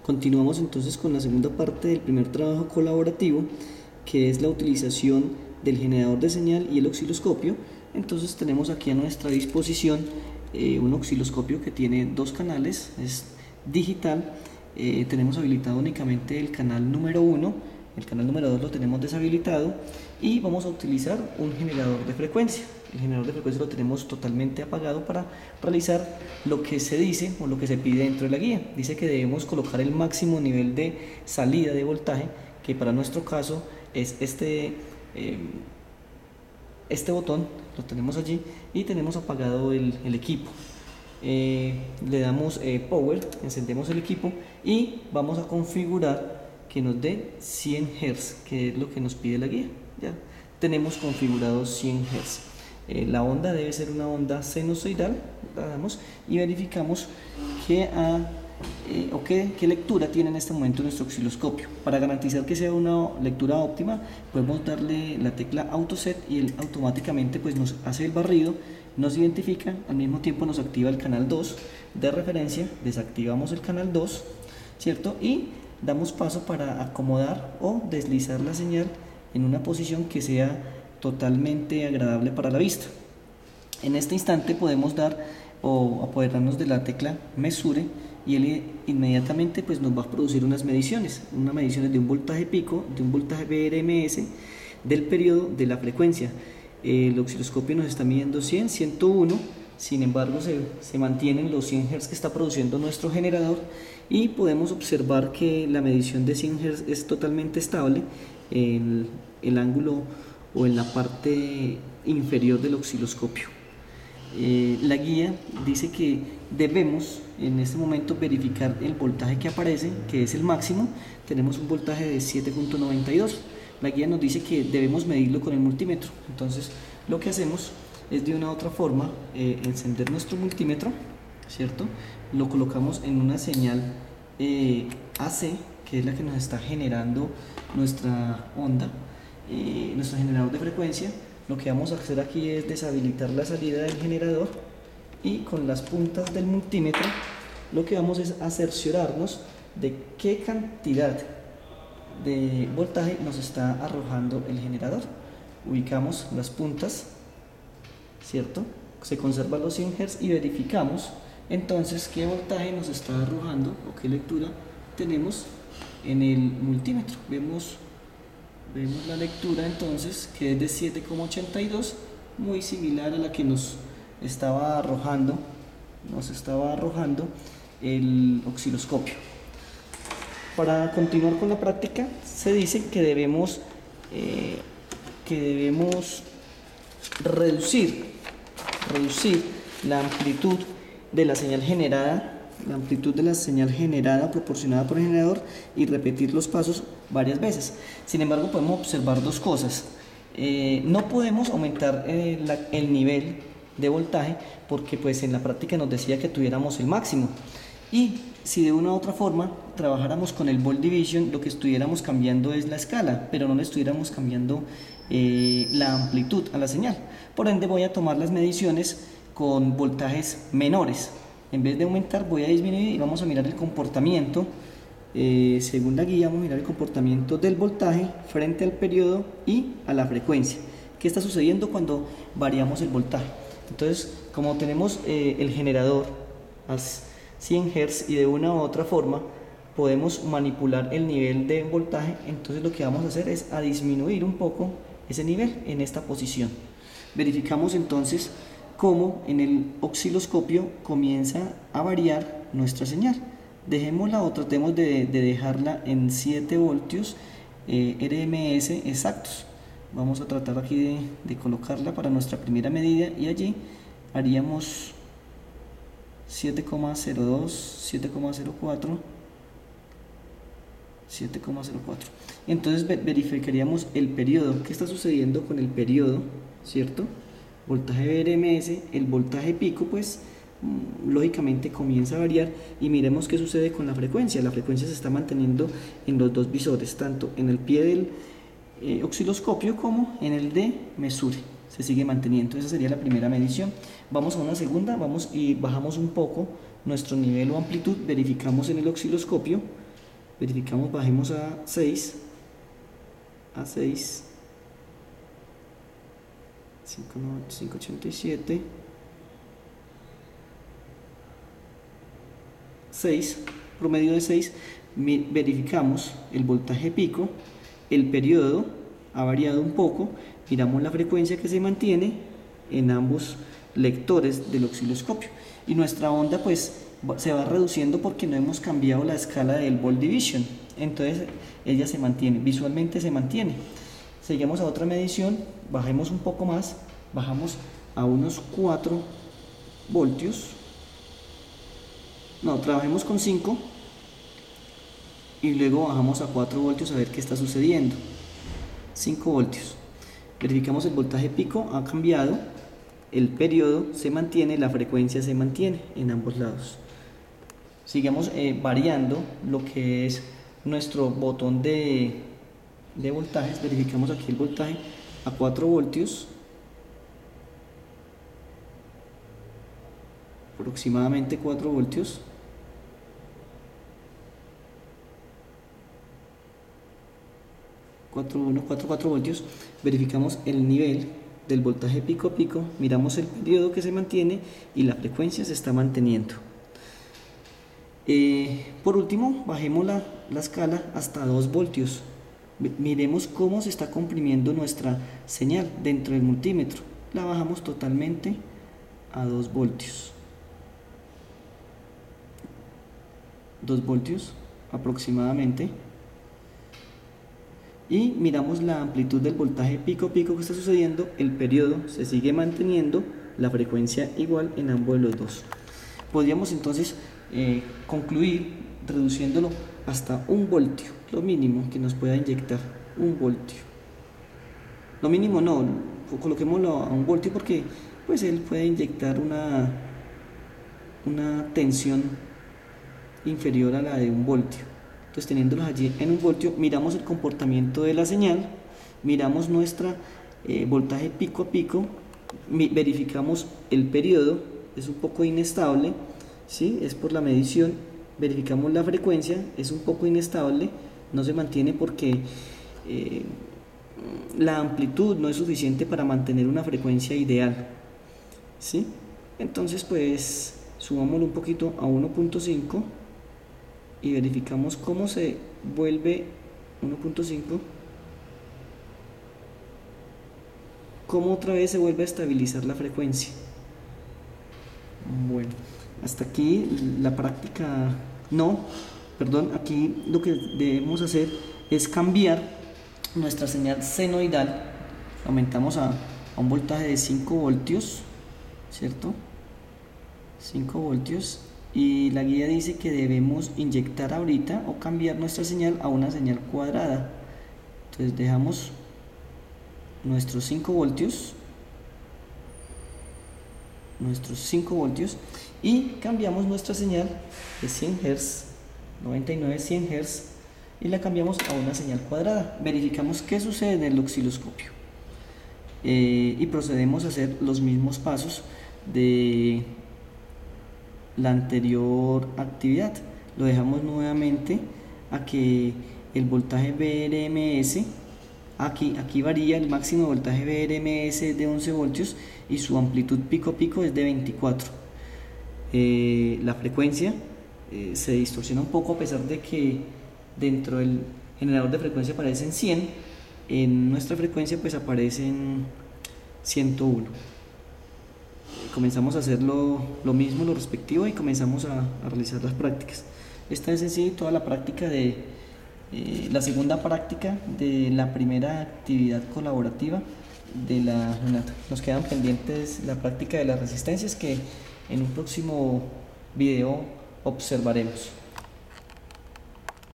Continuamos entonces con la segunda parte del primer trabajo colaborativo, que es la utilización del generador de señal y el osciloscopio. Entonces tenemos aquí a nuestra disposición un osciloscopio que tiene dos canales, es digital. Tenemos habilitado únicamente el canal número 1, el canal número 2 lo tenemos deshabilitado, y vamos a utilizar un generador de frecuencia. El generador de frecuencia lo tenemos totalmente apagado para realizar lo que se dice o lo que se pide dentro de la guía. Dice que debemos colocar el máximo nivel de salida de voltaje, que para nuestro caso es este botón, lo tenemos allí, y tenemos apagado el equipo. Le damos power, encendemos el equipo y vamos a configurar que nos dé 100 Hz, que es lo que nos pide la guía. Ya tenemos configurado 100 Hz. La onda debe ser una onda sinusoidal, la damos y verificamos qué lectura tiene en este momento nuestro osciloscopio. Para garantizar que sea una lectura óptima, podemos darle la tecla AutoSet y él automáticamente pues nos hace el barrido, nos identifica, al mismo tiempo nos activa el canal 2 de referencia, desactivamos el canal 2, ¿cierto? Y damos paso para acomodar o deslizar la señal en una posición que sea totalmente agradable para la vista. En este instante podemos dar o apoderarnos de la tecla Mesure y él inmediatamente pues nos va a producir unas mediciones de un voltaje pico, de un voltaje BRMS, del periodo, de la frecuencia. El osciloscopio nos está midiendo 100, 101, sin embargo se mantienen los 100 Hz que está produciendo nuestro generador, y podemos observar que la medición de 100 Hz es totalmente estable en el ángulo o en la parte inferior del osciloscopio. La guía dice que debemos en este momento verificar el voltaje que aparece, que es el máximo. Tenemos un voltaje de 7.92. La guía nos dice que debemos medirlo con el multímetro. Entonces lo que hacemos es de una u otra forma encender nuestro multímetro, ¿cierto? Lo colocamos en una señal AC, que es la que nos está generando nuestra onda, nuestro generador de frecuencia. Lo que vamos a hacer aquí es deshabilitar la salida del generador, y con las puntas del multímetro lo que vamos es a cerciorarnos de qué cantidad de voltaje nos está arrojando el generador. Ubicamos las puntas, ¿cierto? Se conservan los 100 Hz y verificamos entonces qué voltaje nos está arrojando o qué lectura tenemos en el multímetro. Vemos la lectura entonces, que es de 7,82, muy similar a la que nos estaba arrojando el osciloscopio. Para continuar con la práctica, se dice que debemos reducir la amplitud de la señal generada, proporcionada por el generador, y repetir los pasos varias veces. Sin embargo, podemos observar dos cosas. No podemos aumentar el nivel de voltaje, porque pues en la práctica nos decía que tuviéramos el máximo, y si de una u otra forma trabajáramos con el Volt Division, lo que estuviéramos cambiando es la escala, pero no le estuviéramos cambiando la amplitud a la señal. Por ende voy a tomar las mediciones con voltajes menores. En vez de aumentar voy a disminuir, y vamos a mirar el comportamiento. Según la guía, vamos a mirar el comportamiento del voltaje frente al periodo y a la frecuencia. ¿Qué está sucediendo cuando variamos el voltaje? Entonces, como tenemos el generador a 100 Hz y de una u otra forma podemos manipular el nivel de voltaje, entonces lo que vamos a hacer es a disminuir un poco ese nivel en esta posición. Verificamos entonces cómo en el osciloscopio comienza a variar nuestra señal. Dejémosla o tratemos de dejarla en 7 voltios RMS exactos. Vamos a tratar aquí de colocarla para nuestra primera medida, y allí haríamos 7,02, 7,04, 7,04. Entonces verificaríamos el periodo. ¿Qué está sucediendo con el periodo? ¿Cierto? Voltaje RMS, el voltaje pico pues lógicamente comienza a variar, y miremos qué sucede con la frecuencia. La frecuencia se está manteniendo en los dos visores, tanto en el pie del osciloscopio como en el de Mesure, se sigue manteniendo. Esa sería la primera medición. Vamos a una segunda, vamos y bajamos un poco nuestro nivel o amplitud, verificamos en el osciloscopio verificamos, bajemos a 6, 587, 6, promedio de 6, verificamos el voltaje pico, el periodo ha variado un poco, miramos la frecuencia que se mantiene en ambos lectores del osciloscopio y nuestra onda pues se va reduciendo porque no hemos cambiado la escala del volt division, entonces ella se mantiene, visualmente se mantiene. Seguimos a otra medición, bajemos un poco más, bajamos a unos 4 voltios, no, trabajemos con 5 y luego bajamos a 4 voltios a ver qué está sucediendo. 5 voltios, verificamos el voltaje pico, ha cambiado, el periodo se mantiene, la frecuencia se mantiene en ambos lados. Sigamos variando lo que es nuestro botón de voltajes, verificamos aquí el voltaje a 4 voltios, aproximadamente 4 voltios, 4 voltios, verificamos el nivel del voltaje pico a pico, miramos el periodo que se mantiene y la frecuencia se está manteniendo. Por último, bajemos la escala hasta 2 voltios, miremos cómo se está comprimiendo nuestra señal dentro del multímetro, la bajamos totalmente a 2 voltios, 2 voltios aproximadamente, y miramos la amplitud del voltaje pico a pico que está sucediendo, el periodo se sigue manteniendo, la frecuencia igual en ambos de los dos. Podríamos entonces concluir reduciéndolo hasta 1 voltio, lo mínimo que nos pueda inyectar, 1 voltio. Lo mínimo no, coloquémoslo a 1 voltio porque pues él puede inyectar una tensión inferior a la de 1 voltio. Entonces, teniéndolos allí en 1 voltio, miramos el comportamiento de la señal, miramos nuestra voltaje pico a pico, verificamos el periodo, es un poco inestable, ¿sí? Es por la medición, verificamos la frecuencia, es un poco inestable, no se mantiene porque la amplitud no es suficiente para mantener una frecuencia ideal, ¿sí? Entonces, pues, subámoslo un poquito a 1.5 y verificamos cómo se vuelve 1.5, cómo otra vez se vuelve a estabilizar la frecuencia. Bueno, hasta aquí la práctica, aquí lo que debemos hacer es cambiar nuestra señal senoidal, aumentamos a un voltaje de 5 voltios, ¿cierto? 5 voltios. Y la guía dice que debemos inyectar ahorita o cambiar nuestra señal a una señal cuadrada. Entonces dejamos nuestros 5 voltios, y cambiamos nuestra señal de 100 Hz, 99, 100 Hz, y la cambiamos a una señal cuadrada. Verificamos qué sucede en el osciloscopio y procedemos a hacer los mismos pasos de la anterior actividad. Lo dejamos nuevamente a que el voltaje VRMS, aquí varía, el máximo voltaje VRMS es de 11 voltios y su amplitud pico a pico es de 24. La frecuencia se distorsiona un poco a pesar de que dentro del generador de frecuencia aparecen 100, en nuestra frecuencia pues aparecen 101. Comenzamos a hacer lo mismo, lo respectivo, y comenzamos a realizar las prácticas. Esta es en sí toda la práctica de la segunda práctica de la primera actividad colaborativa de la UNAT. Nos quedan pendientes la práctica de las resistencias que en un próximo video observaremos.